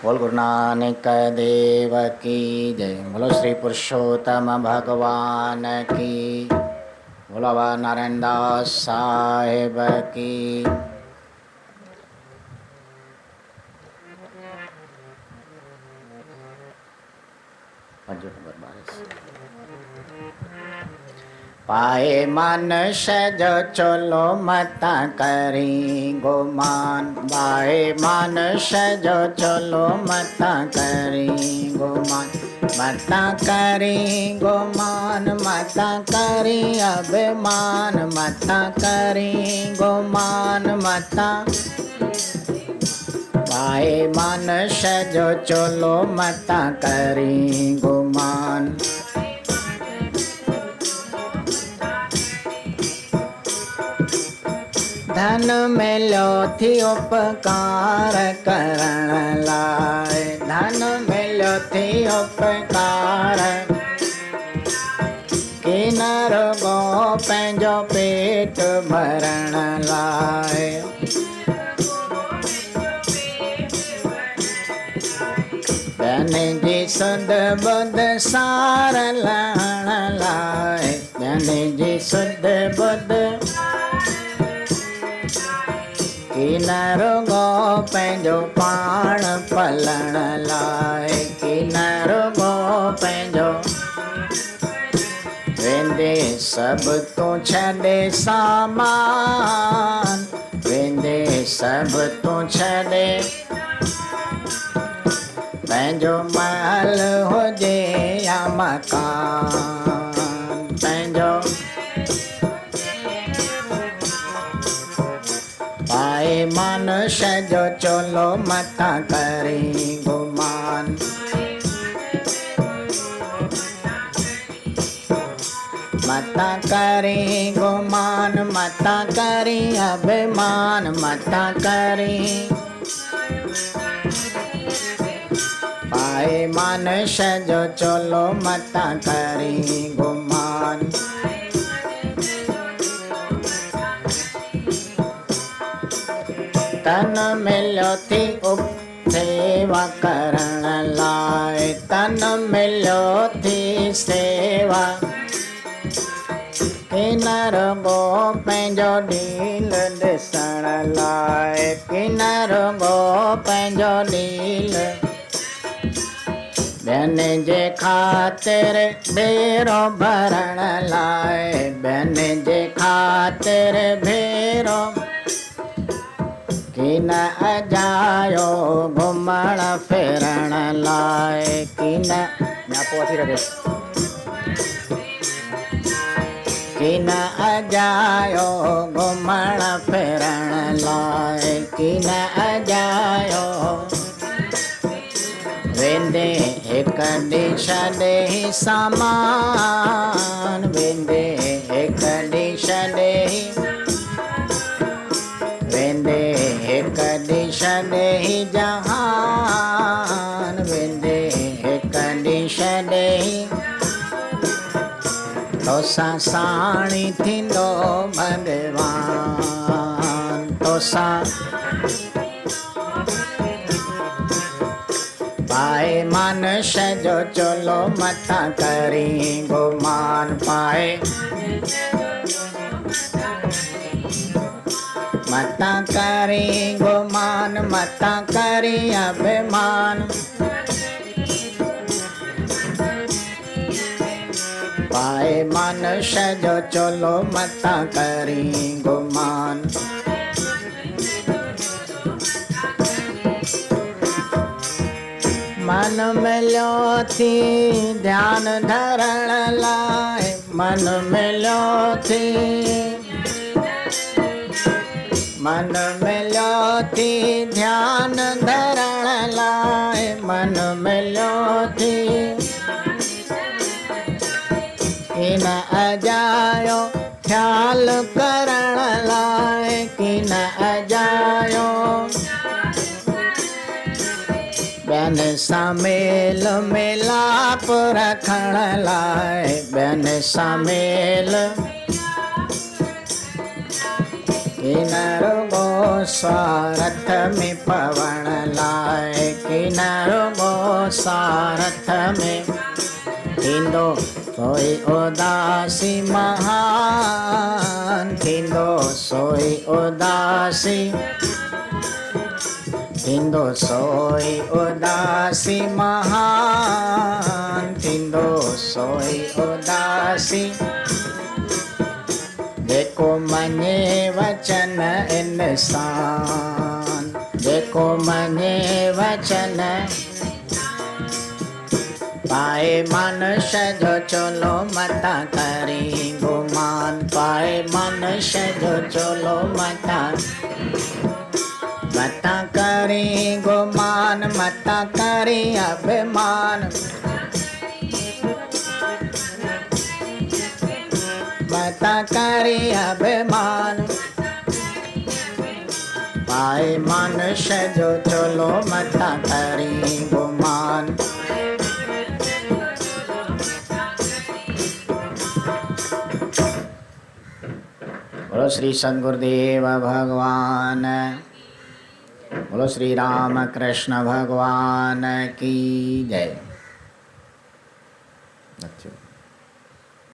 बोल गुरु नानक देव की जय। बोलो श्री पुरुषोत्तम भगवान की। बोलो बाबा नारायण दास साहेब की। पाए मन सज चलो मता करी गुमान। पाए मन सज चलो मता करी गुमान। मता करी गुमान मता करी अभिमान। मता करी गुमान मता। पाए मन सज चलो मता करी गुमान। धन मिलो थी उपकार करण लाए। धन मिलो थी उपकार किनर गो पंहिंजो पेट भरण लाए। धन जी सुध बुध सार लहण लाए। धन जी सुध बुध किनर गो पंहिंजो पाण पलण लाए। किनर गो पंहिंजो वेंदे सभु तूं छॾे सामान। वेंदे सभु तूं छॾे पंहिंजो महल हुजे या मकान। पंहिंजो पाए मानुष जो चोलो मता करी गुमान। मता करी गुमान मता करी अभिमान। मता करी पाए मानुष जो चोलो मता करी गुमान। तन मिलो थी सेवा करण लाए। तन मिलो थी सेवा किनर गो पंहिंजो ढील ॾिसण लाए। किनर गो पंहिंजो ढील ॿियनि जे ख़ातिर भेरो भरण लाए। ॿियनि जे ख़ातिर भेरो किन अजायो घुमण फिरण लाए। किन किन अजायो घुमण फिरण लाए। किन अजायो वेंदे हिकु ॾींहुं छॾे सामान। वेंदे हिकु ॾींहुं छॾे वेंदे हिकु ॾींहुं छॾे जहान। वेंदे हिकु ॾींहुं छॾे तोसां साणी थींदो भॻवान। तोसां पाए मानुष जो चोलो मता करी गुमान। पाए मता करी गुमान मता करी अभिमान। पाए मानुष जो चोलो मता करी गुमान। मन मिलो थी ध्यान धरण लाए। मन मिलो थी मन मिलो थी ध्यान धरण लाए। मन मिलो थी किन अजायो ख्याल करण लाए। किन अजायो ॿियनि सां मेल मिलाप रखण लाए। ॿियनि सां मेल किन रुगो स्वार्थ में पवण लाए। किन में थींदो सोई उदासी महान थींदो सोई उदासी थींदो सोई उदासी महान थींदो सोई उदासी जेको मञे वचन इंसान जेको मञे वचन पाए मनुष्य जो चोलो मता करी गुमान पाए मनुष्य जो चोलो मता करी गुमान मता करी अभिमान मता करी अभिमान पाए मनुष्य जो चलो मता करी गुमान बोलो श्री सद्गुरुदेव भगवान बोलो श्री राम कृष्ण भगवान की जय।